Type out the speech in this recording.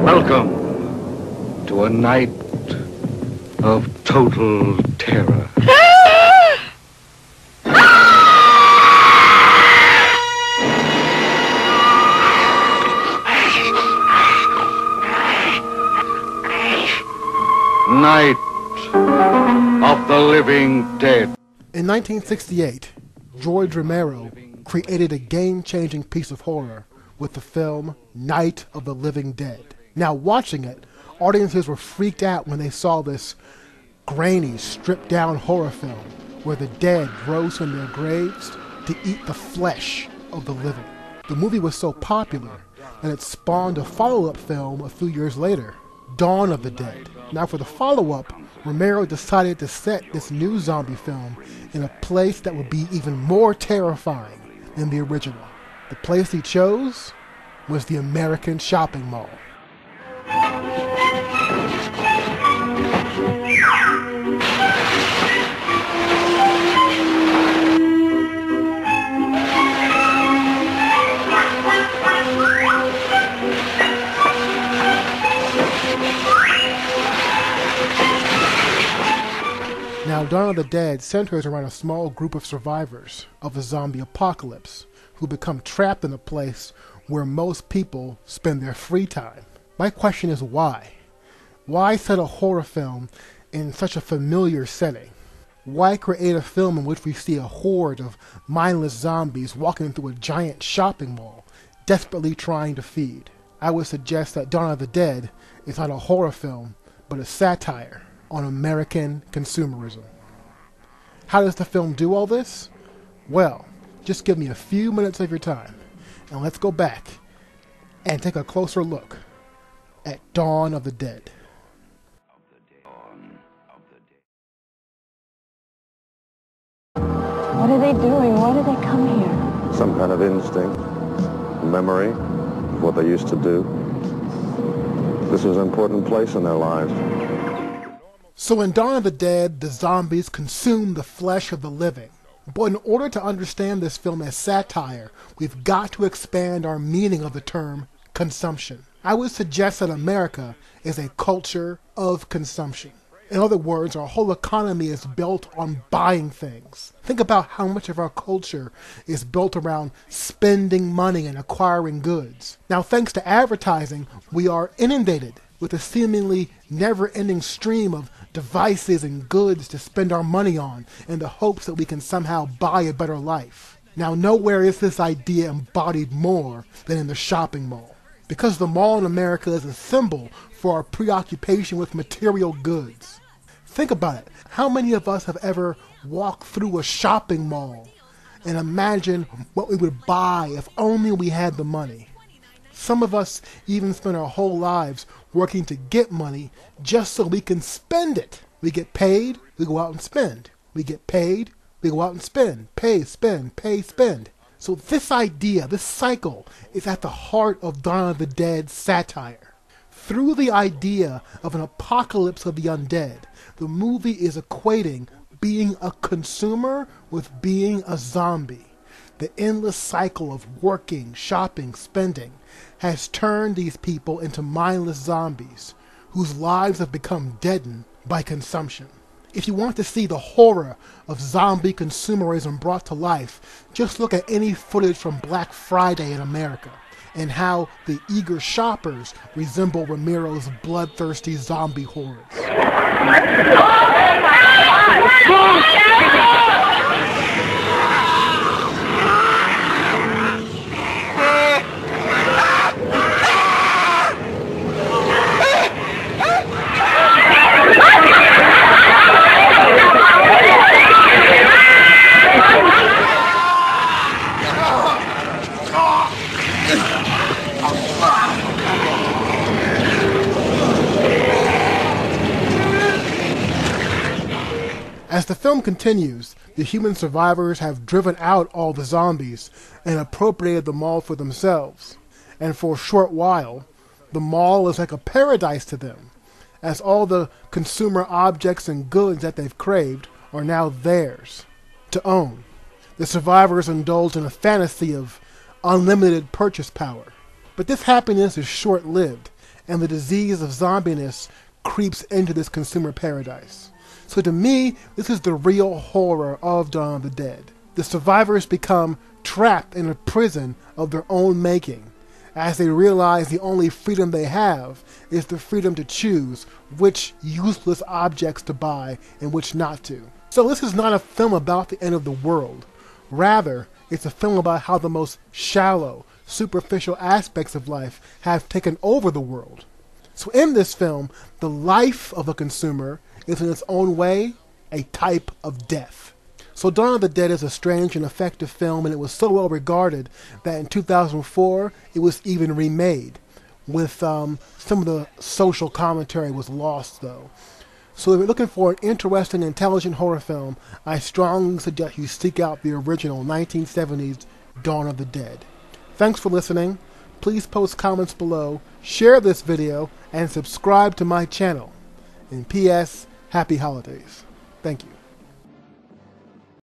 Welcome to a night of total terror. Night of the Living Dead. In 1968, George Romero created a game-changing piece of horror with the film Night of the Living Dead. Now, watching it, audiences were freaked out when they saw this grainy, stripped-down horror film where the dead rose from their graves to eat the flesh of the living. The movie was so popular that it spawned a follow-up film a few years later, Dawn of the Dead. Now, for the follow-up, Romero decided to set this new zombie film in a place that would be even more terrifying than the original. The place he chose was the American shopping mall. Now, Dawn of the Dead centers around a small group of survivors of a zombie apocalypse who become trapped in a place where most people spend their free time. My question is why? Why set a horror film in such a familiar setting? Why create a film in which we see a horde of mindless zombies walking through a giant shopping mall, desperately trying to feed? I would suggest that Dawn of the Dead is not a horror film, but a satire on American consumerism. How does the film do all this? Well, just give me a few minutes of your time, and let's go back and take a closer look at Dawn of the Dead. What are they doing? Why did they come here? Some kind of instinct, memory of what they used to do. This was an important place in their lives. So in Dawn of the Dead, the zombies consume the flesh of the living. But in order to understand this film as satire, we've got to expand our meaning of the term consumption. I would suggest that America is a culture of consumption. In other words, our whole economy is built on buying things. Think about how much of our culture is built around spending money and acquiring goods. Now, thanks to advertising, we are inundated with a seemingly never-ending stream of devices and goods to spend our money on in the hopes that we can somehow buy a better life. Now, nowhere is this idea embodied more than in the shopping mall, because the mall in America is a symbol for our preoccupation with material goods. Think about it. How many of us have ever walked through a shopping mall and imagined what we would buy if only we had the money? Some of us even spend our whole lives working to get money just so we can spend it. We get paid, we go out and spend. We get paid, we go out and spend. Pay, spend, pay, spend. So this idea, this cycle, is at the heart of Dawn of the Dead satire. Through the idea of an apocalypse of the undead, the movie is equating being a consumer with being a zombie. The endless cycle of working, shopping, spending has turned these people into mindless zombies whose lives have become deadened by consumption. If you want to see the horror of zombie consumerism brought to life, just look at any footage from Black Friday in America and how the eager shoppers resemble Romero's bloodthirsty zombie hordes. As the film continues, the human survivors have driven out all the zombies and appropriated the mall for themselves. And for a short while, the mall is like a paradise to them, as all the consumer objects and goods that they've craved are now theirs to own. The survivors indulge in a fantasy of unlimited purchase power. But this happiness is short-lived, and the disease of zombiness creeps into this consumer paradise. So to me, this is the real horror of Dawn of the Dead. The survivors become trapped in a prison of their own making, as they realize the only freedom they have is the freedom to choose which useless objects to buy and which not to. So this is not a film about the end of the world. Rather, it's a film about how the most shallow, superficial aspects of life have taken over the world. So in this film, the life of a consumer is in its own way a type of death. So Dawn of the Dead is a strange and effective film, and it was so well regarded that in 2004 it was even remade, with some of the social commentary was lost though. So if you're looking for an interesting, intelligent horror film, I strongly suggest you seek out the original 1970s Dawn of the Dead. Thanks for listening. Please post comments below, share this video, and subscribe to my channel. And P.S. Happy Holidays. Thank you.